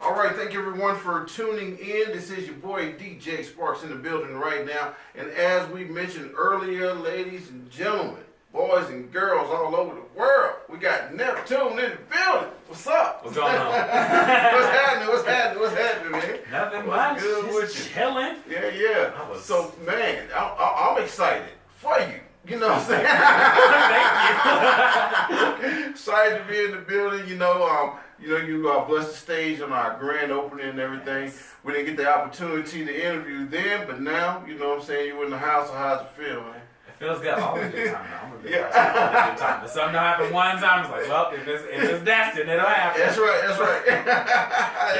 All right, thank you everyone for tuning in. This is your boy DJ Sparks in the building right now. And as we mentioned earlier, ladies and gentlemen, boys and girls all over the world, we got Neptune in the building. What's up? What's going on? What's happening, man? Nothing What's much. good with Just you? chilling. Yeah. So, man, I'm excited for you. You know what I'm saying? Thank you. Excited to be in the building. You blessed the stage on our grand opening and everything. Yes. We didn't get the opportunity to interview then, but now, you know what I'm saying, you're in the house. So how's it feel, man? It feels good. All the good time. I'm a good Yeah. person. All the good time. If something don't happen one time, it's like, well, if it's destined, it'll happen. That's right. Yeah,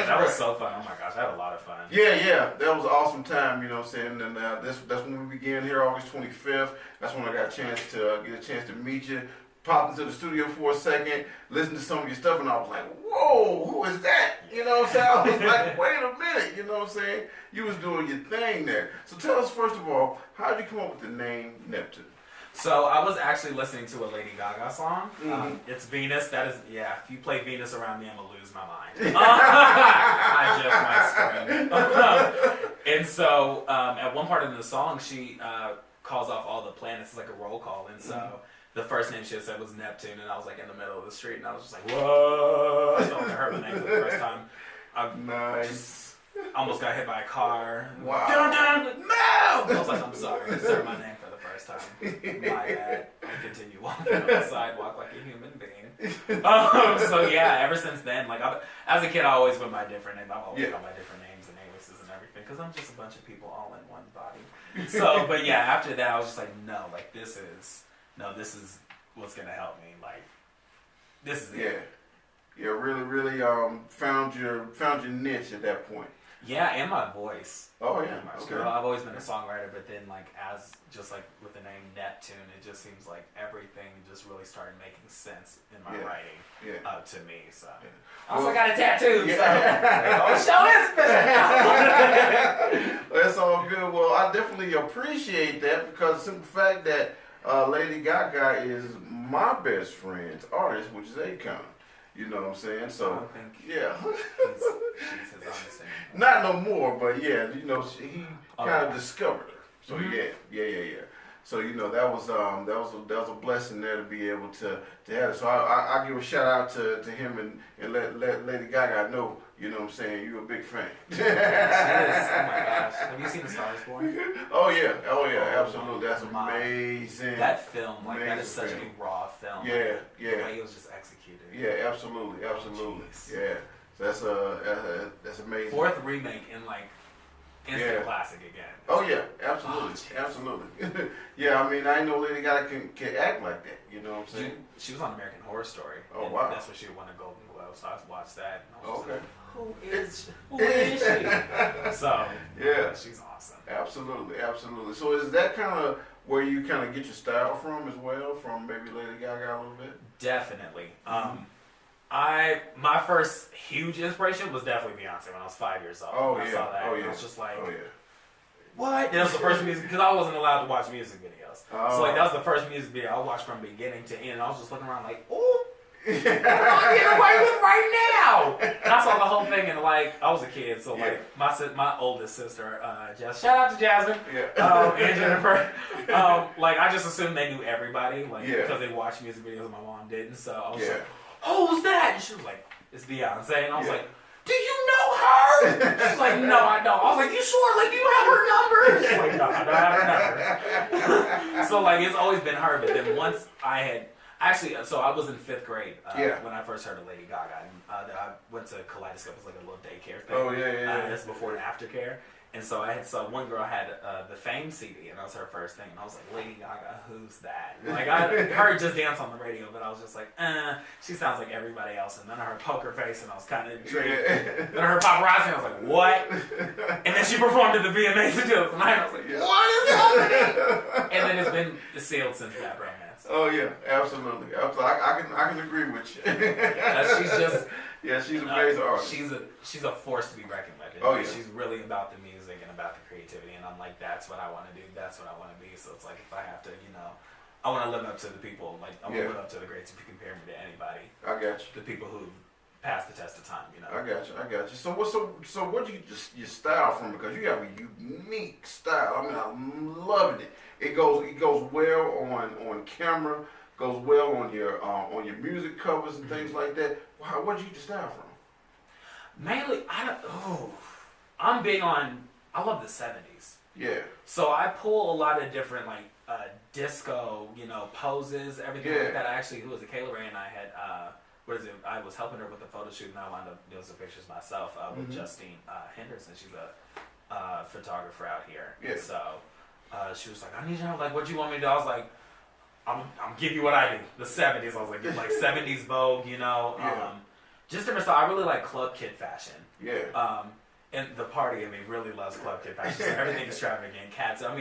that was so fun. Oh my gosh, I had a lot of fun. Yeah, that was an awesome time, you know what I'm saying, and that's when we began here, August 25th, that's when I got a chance to meet you, pop into the studio for a second, listen to some of your stuff, and I was like, whoa, who is that, you know what I'm saying, I was like, wait a minute, you know what I'm saying, you was doing your thing there. So tell us, first of all, how did you come up with the name Neptune? So I was actually listening to a Lady Gaga song. Mm-hmm. It's Venus. That is, yeah. If you play Venus around me, I'm gonna lose my mind. I just might scream. And so at one part of the song, she calls off all the planets. It's like a roll call. And so the first name she had said was Neptune, and I was like in the middle of the street, and I was just like, whoa! I felt like I heard my name for the first time. Nice. Almost got hit by a car. Wow. Dun, dun, no! I was like, I'm sorry. I said my name for the first time. My bad. I continue walking on the sidewalk like a human being. So yeah, ever since then, like as a kid, I always went by different names. I've always gone by different names and aliases and everything because I'm just a bunch of people all in one body. So, but yeah, after that, I was just like, no, like this is what's gonna help me. Like this is it. Yeah, really found your niche at that point. Yeah, and my voice. Oh yeah. Okay. I've always been a songwriter, but then like with the name Neptune, it just seems like everything just really started making sense in my writing to me. So I also got a tattoo. Yeah. So show this. That's all good. Well, I definitely appreciate that because the simple fact that Lady Gaga is my best friend's artist, which is Akon. You know what I'm saying? So, yeah. Not no more, but yeah, you know, he kind of discovered her. So yeah. So you know that was a blessing there to be able to have it. So I give a shout out to him and let Lady Gaga know. You know what I'm saying? You're a big fan. Yes. Oh my gosh! Have you seen The Star Is Born? Oh yeah, absolutely. That's amazing. That film, like that is such a raw film. Yeah. The way it was just executed. Yeah, absolutely. Yeah, so that's amazing. Fourth remake and like instant classic again. Oh yeah, absolutely. Yeah, I mean, I know Lady Gaga can act like that. You know what I'm saying? She was on American Horror Story. Oh wow. That's what she won a Golden Globe. So I watched that. And I was Okay. Like, who is she? So yeah, she's awesome. Absolutely. So is that kind of where you kind of get your style from as well, from maybe Lady Gaga a little bit? Definitely. My first huge inspiration was definitely Beyonce when I was 5 years old. Oh I saw that. I was just like, what? That was the first music because I wasn't allowed to watch music videos. So like that was the first music video I watched from beginning to end. And I was just looking around like, ooh. What am I getting away with right now? And I saw the whole thing, and like I was a kid, so like my oldest sister, shout out to Jasmine, and Jennifer. Like I just assumed they knew everybody, like because they watched music videos and my mom didn't. So I was like, who's that? And she was like, it's Beyonce, and I was like, do you know her? She's like, no, I don't. I was like, you sure? Like, do you have her number? She's like, no, I don't have her number. So like it's always been her, but then once I had. Actually, so I was in 5th grade when I first heard of Lady Gaga. And, I went to Kaleidoscope. It was like a little daycare thing. Oh, yeah. That's before and aftercare. And so I saw one girl had the Fame CD, and that was her first thing. And I was like, Lady Gaga, who's that? Like, I heard her just dance on the radio, but I was just like, she sounds like everybody else. And then I heard Poker Face, and I was kind of intrigued. Then I heard Paparazzi, and I was like, what? And then she performed at the VMAs and I was like, what is happening? And then it's sailed since that romance. Oh yeah, absolutely. I can agree with you. She's an amazing artist. She's a force to be reckoned with. Oh yeah. She's really about the music and about the creativity, and I'm like, that's what I want to do. That's what I want to be. So it's like if I have to, I want to live up to the people. Like I want to live up to the greats. If you compare me to anybody, I got you. The people who pass the test of time, you know. I got you. So what do you just your style from? Because you have a unique style. I mean, I'm loving it. It goes well on camera, goes well on your music covers and things like that. Wow, where'd you get your style from? Mainly, I'm big on. I love the '70s. Yeah. So I pull a lot of different like disco, poses, everything like that. Who was it? Kayla Ray and I had. I was helping her with the photo shoot, and I wound up doing some pictures myself with Justine Henderson. She's a photographer out here. Yeah. And so she was like, I need to know, like, what do you want me to do? I was like, I'm give you what I do. The '70s. I was like 70s Vogue, Yeah. just different style. I really like club kid fashion. Yeah. And the party, really loves club kid fashion. So everything extravagant.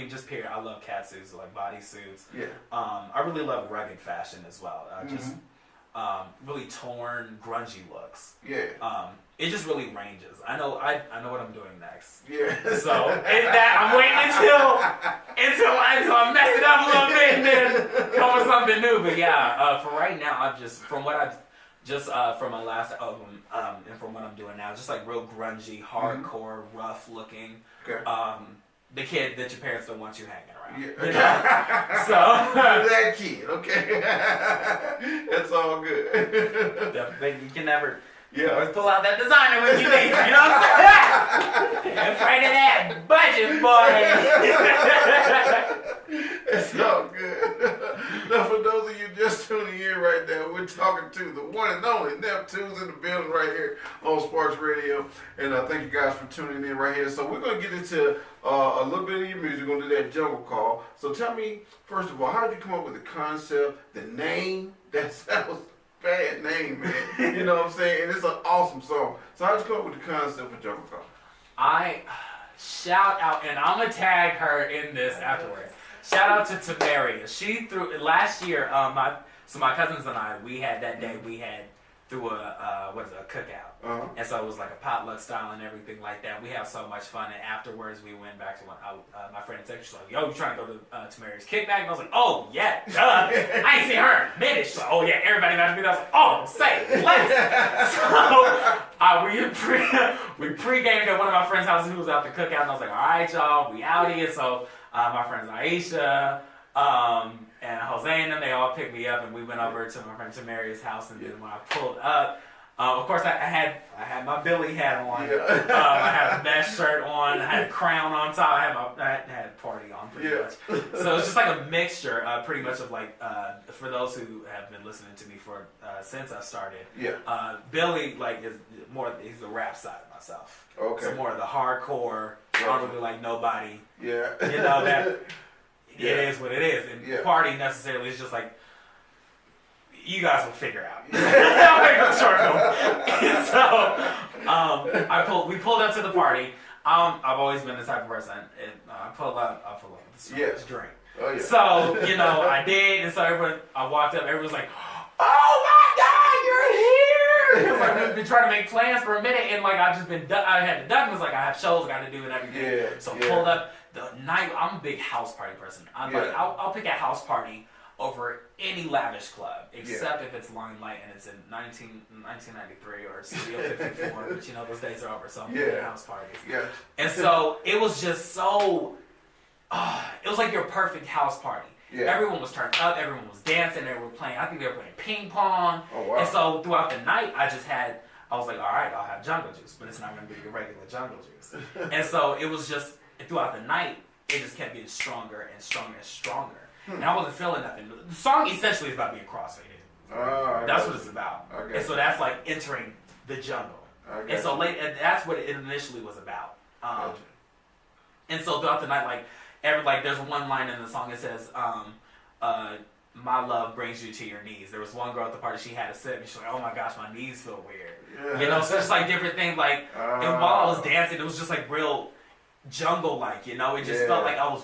Just period. I love catsuits, like bodysuits. Yeah. I really love rugged fashion as well. Really torn, grungy looks. Yeah. It just really ranges. I know what I'm doing next. Yeah. So I'm waiting until I mess it up a little bit and then come with something new. But yeah, for right now, from my last album and from what I'm doing now, just like real grungy, hardcore, rough looking. Okay. The kid that your parents don't want you hanging around. Yeah. So that kid, okay. That's all good. You can never. Yeah. Always pull out that designer when you need to, you know what I'm saying? Afraid of that budget, boy. It's all good. Now, for those of you just tuning in right now, we're talking to the one and only N3ptune's in the building right here on Sparks Radio. And thank you guys for tuning in right here. So we're going to get into a little bit of your music. We're going to do that jungle call. So tell me, first of all, how did you come up with the concept, the name? That was bad name, man. You know what I'm saying? And it's an awesome song. So how'd you come up with the concept for Jungle Call? I shout out, and I'm going to tag her in this afterwards. Shout out to Tamaria. She threw, last year, my cousins and I, we had threw a cookout. Uh-huh. And so it was like a potluck style and everything like that. We had so much fun, and afterwards we went back to my friend texted, she's like, yo, you trying to go to Tamaria's kickback? And I was like, oh, yeah, duh. I ain't seen her in a minute. She's like, oh, yeah, everybody got to be there. I was like, oh, say less. So we pre-gamed at one of my friend's houses who was out the cookout, and I was like, all right, y'all, we out here. So my friends Aisha, and Jose and them, they all picked me up, and we went over to my friend Tamaria's house, and then when I pulled up, of course I had my Billy hat on, I had a vest shirt on, I had a crown on top, I had a party on pretty much. So it's just like a mixture, pretty much of like, for those who have been listening to me for since I started, Billy he's the rap side of myself. Okay. So more of the hardcore, I don't really like nobody. Yeah. You know that. It is what it is, and party necessarily is just like you guys will figure out. I'll make a short film. And so we pulled up to the party. I've always been the type of person, and I pull up with this drink. Oh yeah. So I did, and so I walked up. Everyone was like, "Oh my God, you're here!" Because like we've been trying to make plans for a minute, and like I had to duck. It was like I have shows I got to do and everything. Yeah. So pulled up. The night, I'm a big house party person. I'll pick a house party over any lavish club, except if it's Limelight and it's in 1993 or Studio 54, but those days are over, so I'm picking house parties. Yeah. And so it was just so, it was like your perfect house party. Yeah. Everyone was turned up, everyone was dancing, they were playing, I think they were playing ping pong. Oh, wow. And so throughout the night, I was like, all right, I'll have jungle juice, but it's not going to be your regular jungle juice. And so it was just, throughout the night, it just kept getting stronger and stronger and stronger. And I wasn't feeling nothing. The song essentially is about being crossfaded. That's what it's about. And so that's like entering the jungle. And so that's what it initially was about. And so throughout the night, there's one line in the song that says, my love brings you to your knees. There was one girl at the party, she had a sip, and she's like, oh my gosh, my knees feel weird. Yeah. So it's like different things. And while I was dancing, it was just like real jungle-like, it just felt like I was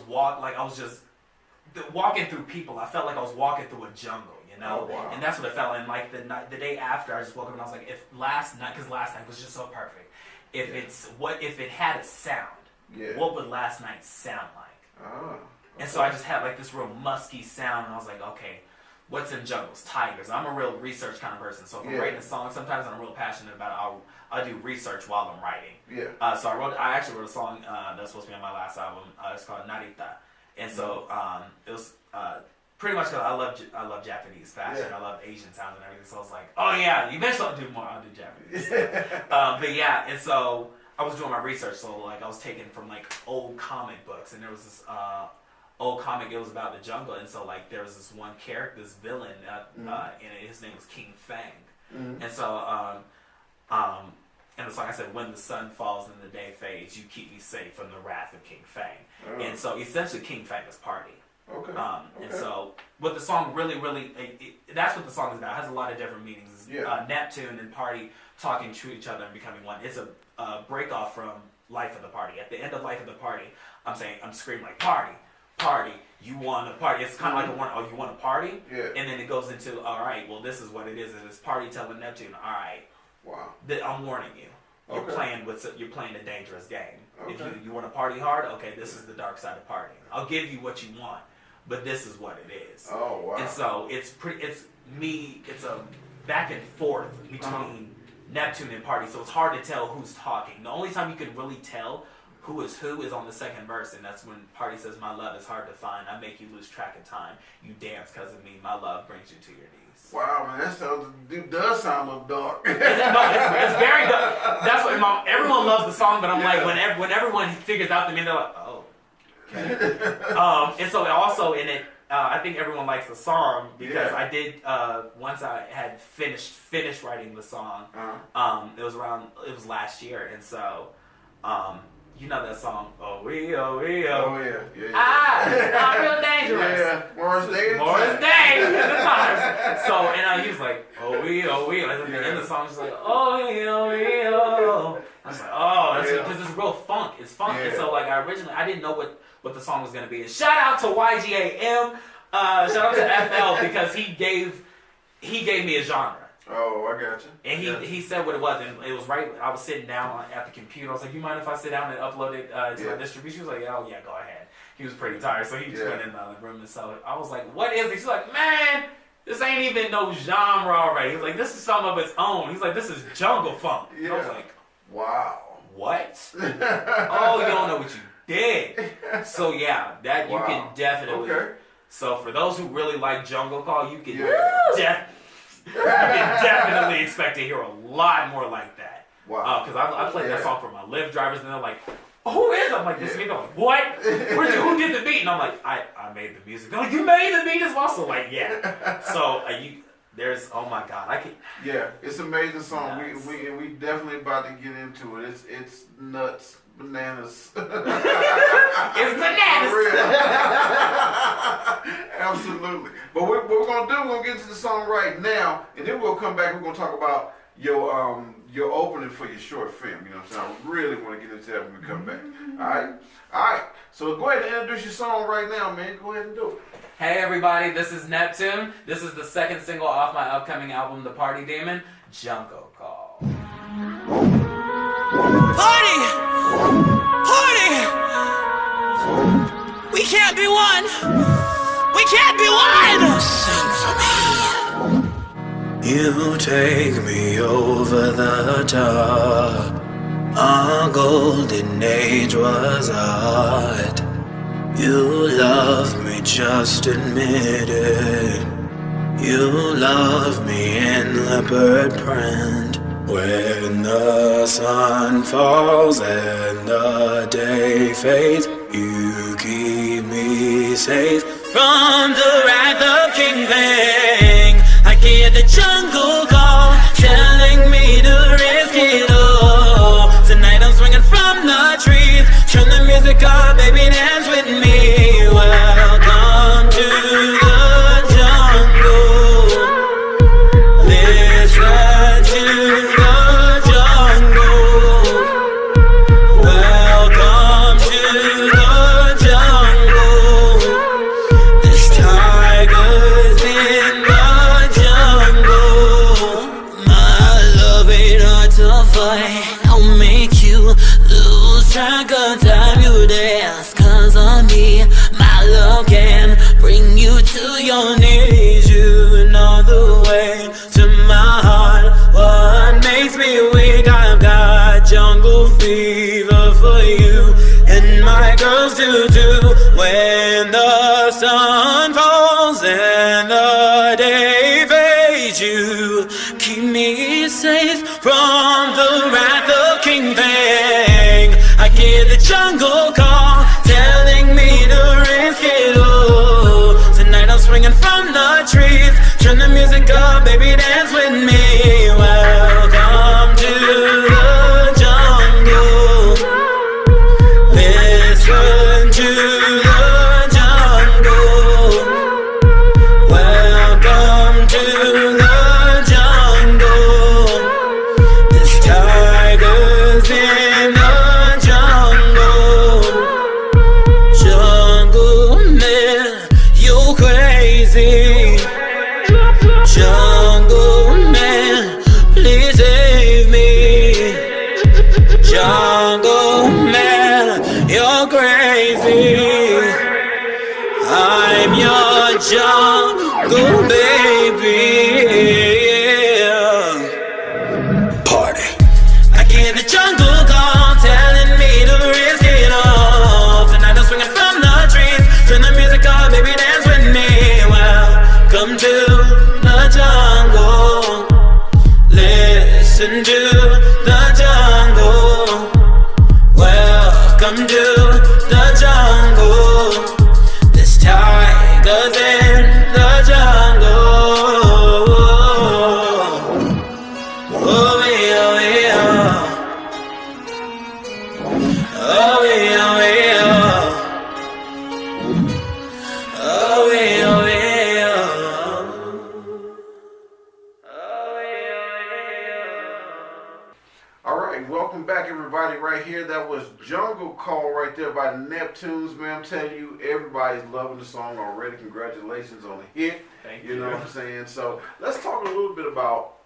walking through people. I felt like I was walking through a jungle, Oh, wow. And that's what it felt. And like the day after, I just woke up and I was like, because last night was just so perfect. If it had a sound, what would last night sound like? And so I just had like this real musky sound, and I was like, okay, what's in jungles? Tigers. I'm a real research kind of person. So if I'm writing a song, sometimes I'm real passionate about it. I'll do research while I'm writing. Yeah. So I actually wrote a song that's supposed to be on my last album. It's called Narita. And so it was pretty much because I love Japanese fashion. I love Asian sounds and everything. So I was like, oh yeah, eventually I'll do more. I'll do Japanese. But yeah, and so I was doing my research. So like I was taking from like old comic books, and there was this old comic. It was about the jungle, and so like there was this one character, this villain, and his name was King Fang. And so and the song I said, when the sun falls and the day fades, you keep me safe from the wrath of King Fang. And so essentially King Fang is party. And so what the song really, that's what the song is about. It has a lot of different meanings. Neptune and party talking to each other and becoming one. It's a break off from Life of the Party. At the end of Life of the Party, I'm screaming like, party, you want to party. It's kind of like a warning, oh, you want to party? And then it goes into, all right, well, this is what it is. It's party telling Neptune, all right, I'm warning you. You're playing a dangerous game. If you want to party hard, okay, this is the dark side of partying. I'll give you what you want, but this is what it is. And so it's a back and forth between Neptune and party. So it's hard to tell who's talking. The only time you can really tell who is on the second verse, and that's when party says, my love is hard to find. I make you lose track of time. You dance because of me. My love brings you to your knees. Wow, man, that does sound a little dark. It's very dark. That's what everyone loves the song, but I'm like, when everyone figures out the meaning, they're like, oh, okay. And so also in it, I think everyone likes the song because I did once I had finished writing the song. It was last year, and so you know that song, oh we. Oh yeah. I'm real dangerous. Yeah, Morris Day. At the time. So and he was like, oh we. And then the song was like, oh we. I was like, oh, that's because it's real funk. It's funk. And so like I didn't know what the song was gonna be. And shout out to YGAM. Shout out to FL because he gave me a genre. Oh, I got you. And he said what it was, and it was right. I was sitting down at the computer. I was like, "You mind if I sit down and upload it to my distribution?" He was like, "Oh yeah, go ahead." He was pretty tired, so he just went in the room and so I was like, "What is it?" He's like, "Man, this ain't even no genre already." He's like, "This is something of its own." He's like, "This is jungle funk." I was like, "Wow, what? Oh, you don't know what you did." So yeah, that you can definitely. So for those who really like jungle call, you can definitely expect to hear a lot more like that. Wow. Because I played that song for my Lyft drivers, and they're like, who is it? I'm like, this beat. They're like, what? Who did the beat? And I'm like, I made the music. They're like, you made the beat as well? So like, yeah. So there's, oh my God, I can. Yeah, it's an amazing song. Nuts. We definitely about to get into it. It's nuts. Bananas. It's bananas. Absolutely. But what we're gonna do, we're gonna get to the song right now, and then we'll come back. We're gonna talk about your opening for your short film. You know what I'm saying? I really want to get into that when we come back. All right. So go ahead and introduce your song right now, man. Go ahead and do it. Hey everybody, this is Neptune. This is the second single off my upcoming album, The Party Demon, Jungle Call. Party! We can't be one! We can't be one! Sing for me. You take me over the top. Our golden age was art. You love me, just admit it. You love me in leopard print. When the sun falls and the day fades, you keep me safe from the wrath of King Fang. I hear the jungle call, telling me to risk it all. Tonight I'm swinging from the trees. Turn the music up, baby, dance with me. Welcome to the jungle. Listen to the jungle. Welcome to the jungle. This tiger's in the jungle. My love ain't hard to fight. I'll make you lose track of time. You dance 'cause of me. My love can bring you to your knees. You jungle man, you're crazy. I'm your jungle baby. Party. I hear the jungle call telling me to risk it all. Tonight I'm swinging from the trees. Turn the music on, baby, dance with me. Welcome to the jungle. Listen to the jungle. Welcome to the jungle. This tiger's in the jungle. Oh yeah, oh yeah. Oh yeah, oh yeah. Oh yeah, oh yeah. Oh yeah. All right, welcome back, everybody. Right here, that was Jungle Call right there by Neptunes, man. I'm telling you, everybody's loving the song already. Congratulations on the hit. Thank you. You know what I'm saying? So let's talk a little bit about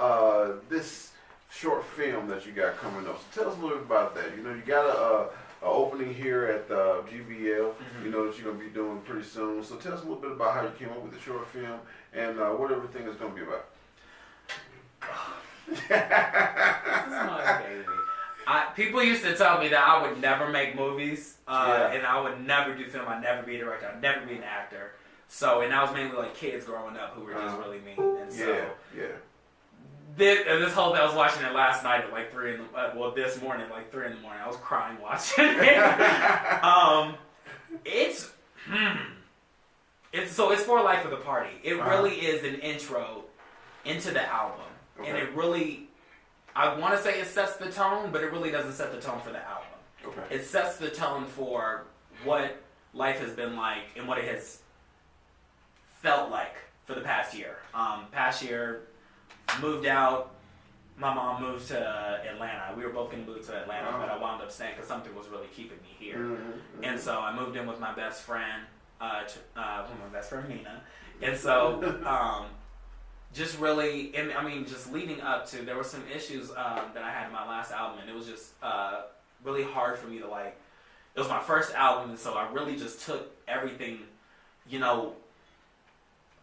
this short film that you got coming up. So tell us a little bit about that. You know, you got a opening here at the GBL. You know that you're gonna be doing pretty soon. So tell us a little bit about how you came up with the short film and what everything is gonna be about. This is my baby. People used to tell me that I would never make movies, and I would never do film. I'd never be a director. I'd never be an actor. So, and that was mainly like kids growing up who were just really mean. And so, this whole thing, I was watching it last night at like 3 in the, this morning at like 3 in the morning. I was crying watching it. It's for Life of the Party. It really is an intro into the album. Okay. And it really, I want to say it sets the tone, but it really doesn't set the tone for the album. Okay. It sets the tone for what life has been like and what it has felt like for the past year. Past year, moved out. My mom moved to Atlanta. We were both going to move to Atlanta, but I wound up staying because something was really keeping me here. And so I moved in with my best friend, Nina. And so just really, and I mean, just leading up to, there were some issues that I had in my last album, and it was just really hard for me to like, it was my first album, and so I really just took everything, you know,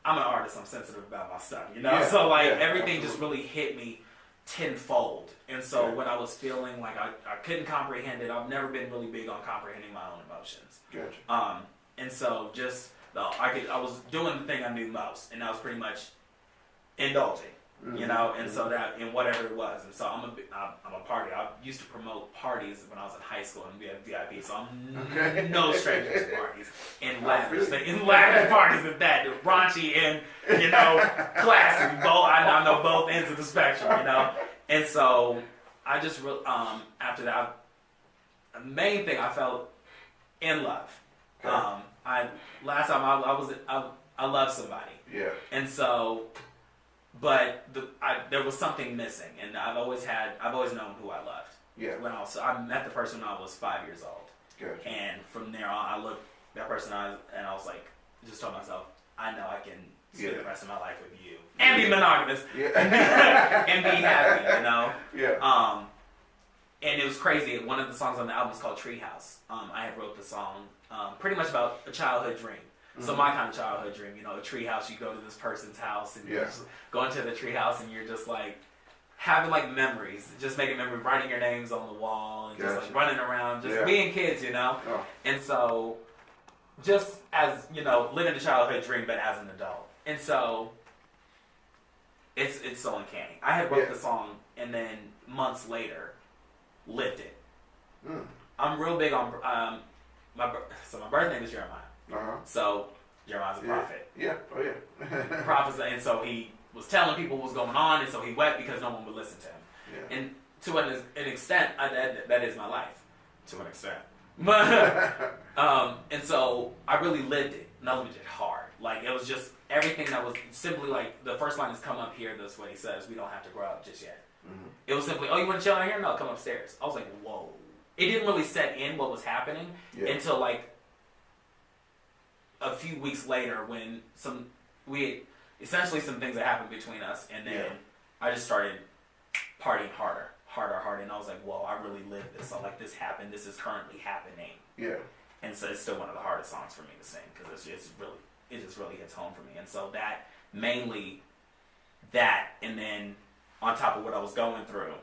I'm an artist, I'm sensitive about my stuff, you know, so like everything just really hit me tenfold. And so when I was feeling like I couldn't comprehend it, I've never been really big on comprehending my own emotions. Gotcha. And so just, I was doing the thing I knew most, and that was pretty much indulging, you know, and so that, in whatever it was. And so I'm a party. I used to promote parties when I was in high school and be a VIP, so I'm no stranger to parties. And lavish parties at that, raunchy and, you know, classy. I know both ends of the spectrum, you know. And so I just, after that, the main thing, I felt in love. Okay. Last time I loved somebody. Yeah. And so, but there was something missing, and I've always known who I loved. Yeah. I met the person when I was 5 years old. Gotcha. And from there on, I looked that person and I was like, just told myself, I know I can spend the rest of my life with you and be monogamous and be happy, you know. Yeah. And it was crazy. One of the songs on the album is called Treehouse. I had wrote the song pretty much about a childhood dream. So my kind of childhood dream, you know, a tree house, you go to this person's house and you just go into the tree house and you're just like having like memories, just making memories, writing your names on the wall and just like running around, just being kids, you know? Oh. And so just as, you know, living the childhood dream, but as an adult. And so it's so uncanny. I had wrote the song and then months later lived it. I'm real big on, my birth name is Jeremiah. So Jeremiah's a prophet. Yeah. Oh yeah. Prophet, and so he was telling people what was going on, and so he wept because no one would listen to him. Yeah. And to an extent, that is my life, to an extent. But and so I really lived it, and I lived it hard. Like it was just everything that was simply like the first line is "Come up here." That's what he says. We don't have to grow up just yet. It was simply, "Oh, you want to chill out here? No, come upstairs." I was like, "Whoa!" It didn't really set in what was happening until like a few weeks later when some things that happened between us, and then I just started partying harder. harder, and I was like, whoa, I really lived this. So like this happened. This is currently happening. Yeah. And so it's still one of the hardest songs for me to sing because it just really hits home for me. And so that mainly that, and then on top of what I was going through,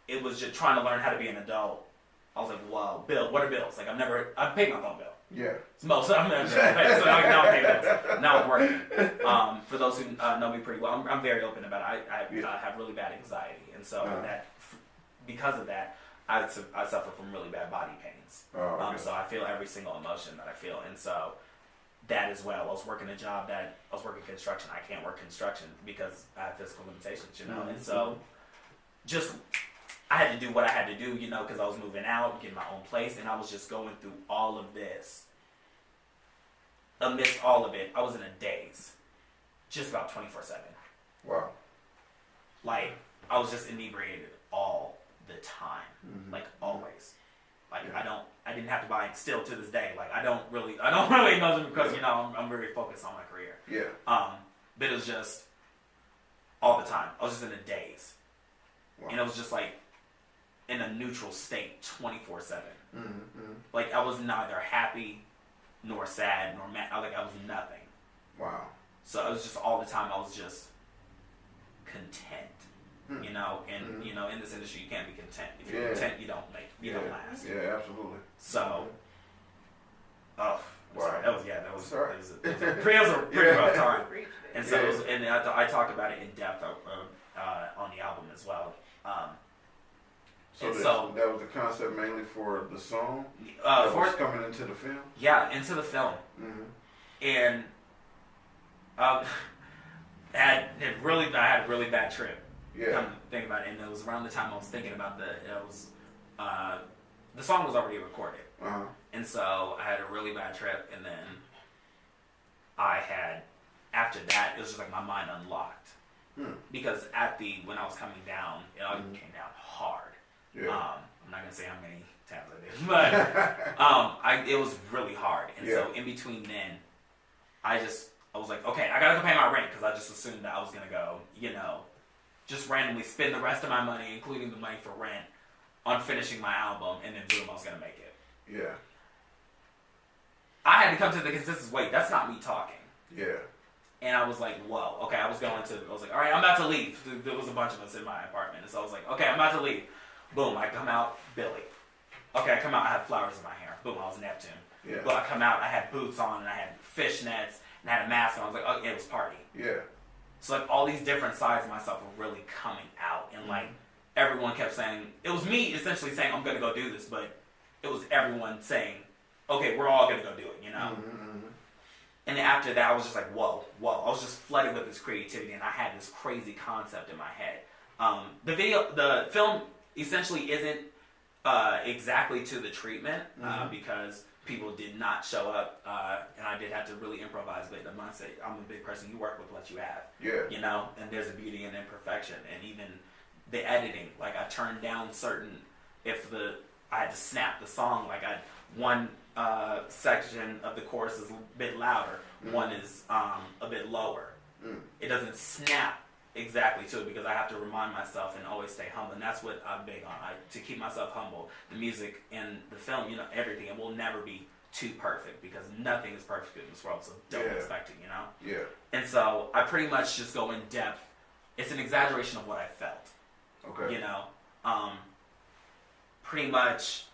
it was just trying to learn how to be an adult. I was like, whoa, what are bills? Like I've paid my phone bill. Yeah. Most I'm gonna pay, so now I'm paying bills. Now I'm working. For those who know me pretty well, I'm very open about it. I have really bad anxiety, and so that because of that, I suffer from really bad body pains. So I feel every single emotion that I feel, and so that as well. I was working construction. I can't work construction because I have physical limitations, and so just. I had to do what I had to do, because I was moving out, getting my own place, and I was just going through all of this. Amidst all of it, I was in a daze, just about 24/7. Wow. Like, I was just inebriated all the time, like always. Like I didn't have to buy it still to this day. Like I don't really know them because I'm very focused on my career. Yeah. But it was just all the time. I was just in a daze, and it was just like. In a neutral state 24/7. Like I was neither happy nor sad nor mad. I was nothing. Wow. So it was just all the time I was just content. And in this industry you can't be content. If you're content you don't last. Yeah, absolutely. So wow. That was a pretty rough time. And so I talked about it in depth on the album as well. So that was the concept mainly for the song that was coming into the film? Yeah, into the film. And I had a really bad trip. Yeah. Come to think about it. And it was around the time I was thinking about the song was already recorded. And so I had a really bad trip, and then after that, it was just like my mind unlocked. Because when I was coming down, it all came down hard. Yeah. I'm not gonna say how many times I did, but it was really hard. And so in between then, I was like, okay, I gotta go pay my rent because I just assumed that I was gonna go, just randomly spend the rest of my money, including the money for rent, on finishing my album, and then boom, I was gonna make it. Yeah. I had to come to the consensus. Wait, that's not me talking. Yeah. And I was like, whoa, okay. I was like, all right, I'm about to leave. There was a bunch of us in my apartment, and so I was like, okay, I'm about to leave. Boom, I come out, Billy. Okay, I come out, I had flowers in my hair. Boom, I was Neptune. Yeah. But I come out, I had boots on, and I had fishnets, and I had a mask on. I was like, oh, yeah, it was party. Yeah. So, like, all these different sides of myself were really coming out. And, like, everyone kept saying, it was me essentially saying, I'm going to go do this, but it was everyone saying, okay, we're all going to go do it, And then after that, I was just like, whoa. I was just flooded with this creativity, and I had this crazy concept in my head. The film essentially isn't exactly to the treatment because people did not show up, and I did have to really improvise. But I must say, I'm a big person. You work with what you have, and there's a beauty in imperfection, and even the editing. Like I turned down I had to snap the song. Like one section of the chorus is a bit louder, one is a bit lower. It doesn't snap exactly to it because I have to remind myself and always stay humble, and that's what I'm big on. To keep myself humble. The music and the film, everything, it will never be too perfect because nothing is perfect in this world, so don't expect it, Yeah. And so I pretty much just go in depth. It's an exaggeration of what I felt. Okay. Pretty much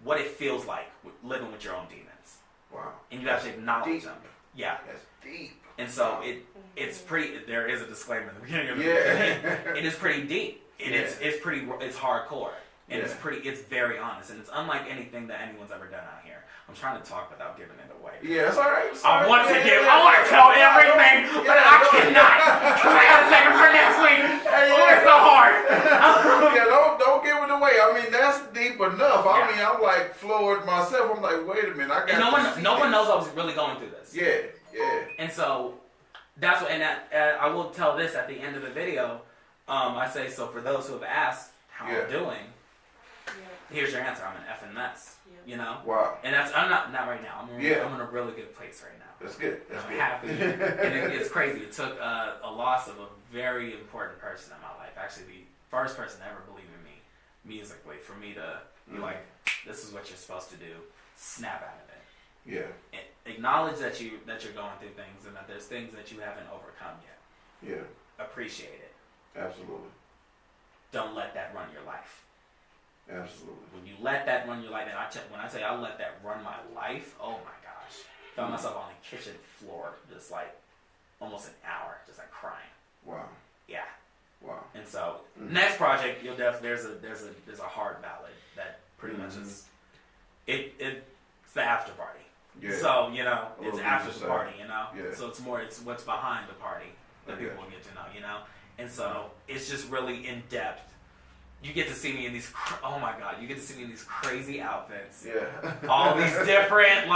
what it feels like living with your own demons. Wow. And you have to acknowledge them. Yeah. That's deep. And so it's pretty. There is a disclaimer at the beginning of the video. It is pretty deep. It's hardcore, and it's very honest, and it's unlike anything that anyone's ever done out here. I'm trying to talk without giving it away. Yeah, it's all right. I want to tell everything, but I cannot. Because I got to save it for next week. It's so hard. Don't give it away. I mean, that's deep enough. I mean, I'm like floored myself. I'm like, wait a minute, I got. No one knows I was really going through this. Yeah. And so that's what. And I will tell this at the end of the video. I say, so for those who have asked how I'm doing, here's your answer. I'm an effing mess. Wow. And I'm not right now. I'm in a really good place right now. That's good. I'm happy. And it's crazy. It took a loss of a very important person in my life. Actually, the first person to ever believe in me musically. For me to be like, this is what you're supposed to do. Snap out of it. Yeah. Acknowledge that you're going through things and that there's things that you haven't overcome yet. Yeah. Appreciate it. Absolutely. Don't let that run your life. Absolutely. When you let that run your life, and when I say I let that run my life, oh my gosh, found myself on the kitchen floor, just like almost an hour, just like crying. Wow. Yeah. Wow. And so next project, you'll there's a hard ballad that pretty much is it's the after party. Yeah. So it's after the party. Yeah. So it's what's behind the party that people will get to know. And so it's just really in depth. You get to see me in these. Oh my God! You get to see me in these crazy outfits. Yeah. All these different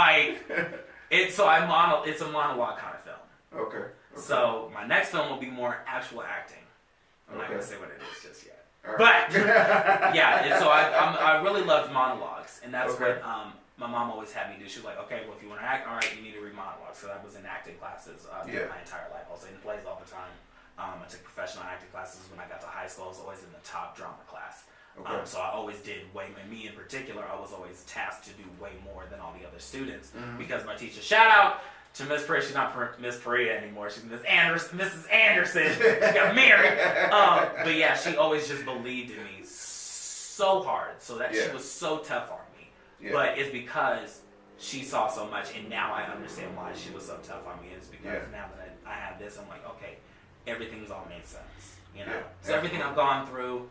It's a monologue kind of film. Okay. So my next film will be more actual acting. I'm not gonna say what it is just yet. Right. But yeah. So I really loved monologues, and that's what my mom always had me do. She was like, okay, well if you want to act, all right, you need to read monologues. So I was in acting classes my entire life. I was in plays all the time. I took professional acting classes when I got to high school. I was always in the top drama class. Okay. So I always did me in particular, I was always tasked to do way more than all the other students because my teacher, shout out to Miss Perea, she's not Miss Perea anymore, she's Mrs. Anderson, she got married. But yeah, she always just believed in me so hard, so that she was so tough on me. Yeah. But it's because she saw so much, and now I understand why she was so tough on me. It's because now that I have this, I'm like, okay, everything's all made sense, So everything I've gone through,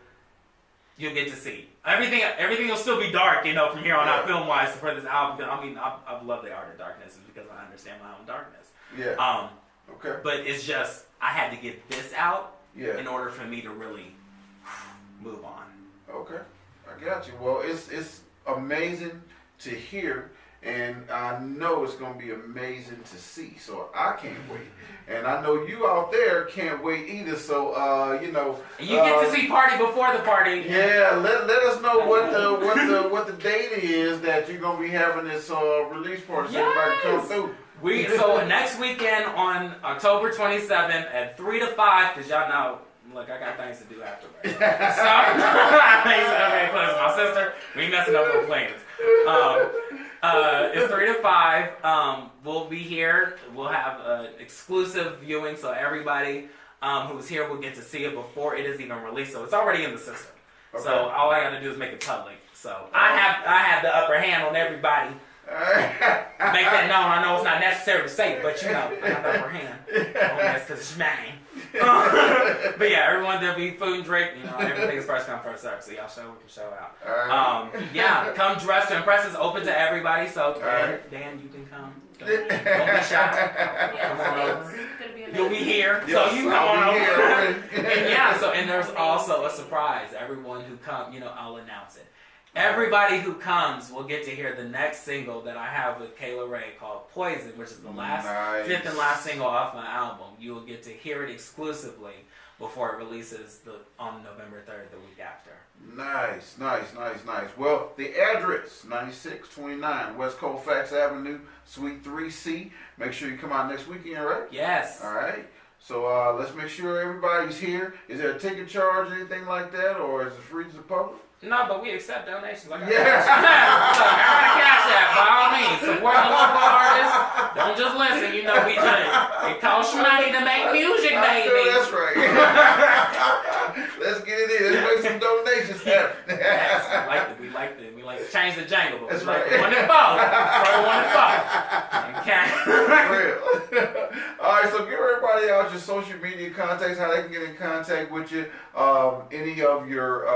you'll get to see. Everything will still be dark, from here on out, film-wise, for this album. I mean, I love the art of darkness because I understand my own darkness. Yeah. Okay. But it's just, I had to get this out in order for me to really move on. Okay. I got you. Well, it's amazing to hear, and I know it's going to be amazing to see. So I can't wait. And I know you out there can't wait either. So, you get to see Party Before the Party. Yeah, let us know what the date is that you're going to be having this release party so everybody can come through. So next weekend on October 27th at 3 to 5, because y'all know, look, I got things to do afterwards. So, my sister, we messing up no plans. It's 3 to 5. We'll be here. We'll have an exclusive viewing, so everybody who's here will get to see it before it is even released. So it's already in the system. Okay. So all I got to do is make it public. So I have the upper hand on everybody. Make that known. I know it's not necessary to say it, but I have the upper hand. That's because it's mine. But yeah, everyone, there'll be food and drink. Everything is first come, first serve. So y'all show, we can show out. Yeah, come dressed to impress. It's open to everybody. So Dan, you can come. Don't be shy. Come on over. You'll be here, so you come on over. And there's also a surprise. Everyone who comes, I'll announce it. Everybody who comes will get to hear the next single that I have with Kayla Ray called Poison, which is the fifth and last single off my album. You will get to hear it exclusively before it releases on November 3rd, the week after. Nice. Well, the address, 9629 West Colfax Avenue, Suite 3C. Make sure you come out next weekend, right? Yes. All right. So let's make sure everybody's here. Is there a ticket charge or anything like that, or is it free to the public? No, but we accept donations. I got a cash app, by all means. Support the local artists. Don't just listen. We just, it costs money to make music, baby. That's right. Let's get it in. Let's make some donations happen. Yes, we like to change the jangle, but we like the one and four. Throw one and four. Okay. Real. All right, so give everybody out your social media contacts, how they can get in contact with you, any of your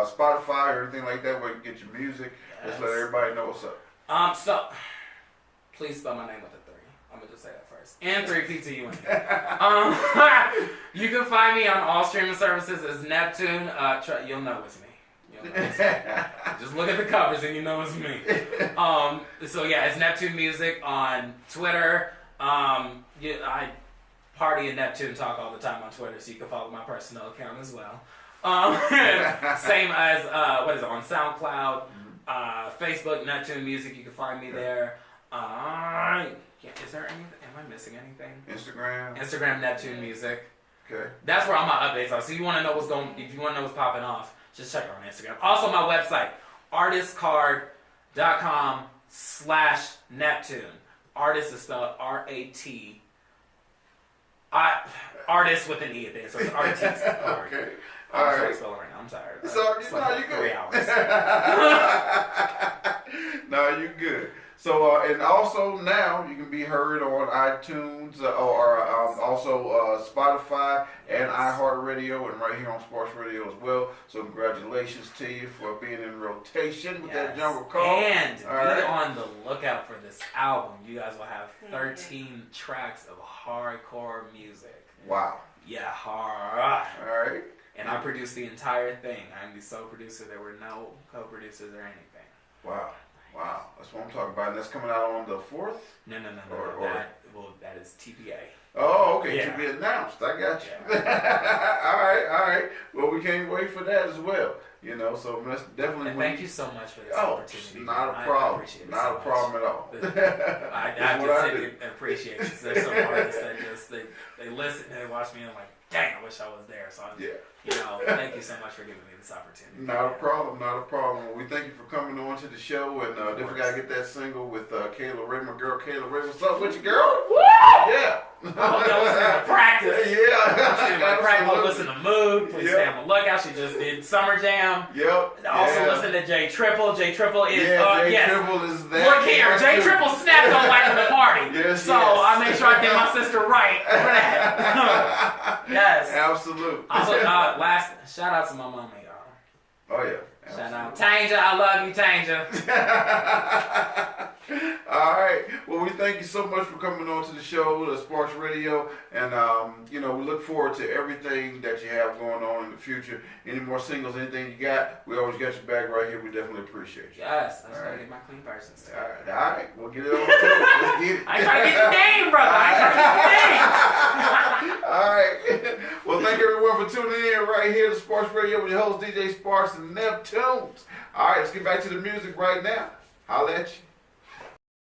Spotify or anything like that where you can get your music. Yes. Just let everybody know what's up. So please spell my name with a 3. I'm gonna just say that first. N3ptuneInterview. You can find me on all streaming services as Neptune. You'll know it's me. Just look at the covers and you know it's me. So yeah, it's Neptune Music on Twitter. I party in Neptune Talk all the time on Twitter, so you can follow my personal account as well. Same as on SoundCloud, Facebook, Neptune Music. You can find me there. Is there anything? Am I missing anything? Instagram, Neptune Music. Okay. That's where all my updates are. So you want to know if you want to know what's popping off, just check her on Instagram. Also, my website, artistcard.com/Neptune. Artist is spelled R-A-T. Artist with an E at the end, so it's artist. Okay. I'm All sorry, right. spelling right now. I'm sorry. So It's no, like you 3 good. hours. No, you good. So and also now you can be heard on iTunes or also Spotify and iHeartRadio and right here on Sports Radio as well. So congratulations to you for being in rotation with that jungle call. And be right. on the lookout for this album. You guys will have 13 tracks of hardcore music. Wow. Yeah, hard. All right. And I produced the entire thing. I'm the sole producer. There were no co-producers or anything. Wow. Wow. That's what I'm talking about. And that's coming out on the 4th? No. That is TPA. Oh, okay. Yeah. To be announced. I got you. Yeah. All right. Well, we can't wait for that as well. You know, so that's definitely. And thank you so much for this Oh, opportunity. not a I problem. appreciate it Not so a much. problem at all. I That's what I just do. appreciate it. There's some artists that just they listen and they watch me and I'm like, dang, I wish I was there. So Yeah. thank you so much for giving me this opportunity. Not a problem. Not a problem. Well, we thank you for coming on to the show, and definitely gotta get that single with Kayla Ray, my girl Kayla Ray. What's up with you, girl? Woo! Yeah. I hope y'all listen to practice. Yeah. Practice. Listen to Mood. Please stay on the lookout. She just did Summer Jam. Yep. Also listen to J Triple. J Triple is J Triple is that. Look here, J Triple snapped on Life in the Party. Yes, so I make sure I did my sister right for that. Yes. Absolutely. Also, last shout out to my mama, y'all. Oh yeah. Shout out, Tanja. I love you, Tanja. All right. Well, we thank you so much for coming on to the show, the Sparks Radio, and we look forward to everything that you have going on in the future. Any more singles, anything you got, we always got your back right here. We definitely appreciate you. Yes, I just gotta get my clean person stuff. All right. We'll get it on to it. Let's get it. I ain't trying to get your name, brother. I ain't trying to get your name. All right. Well, thank everyone for tuning in right here to Sparks Radio with your host DJ Sparks and Neptunes. All right, let's get back to the music right now. Holla at you.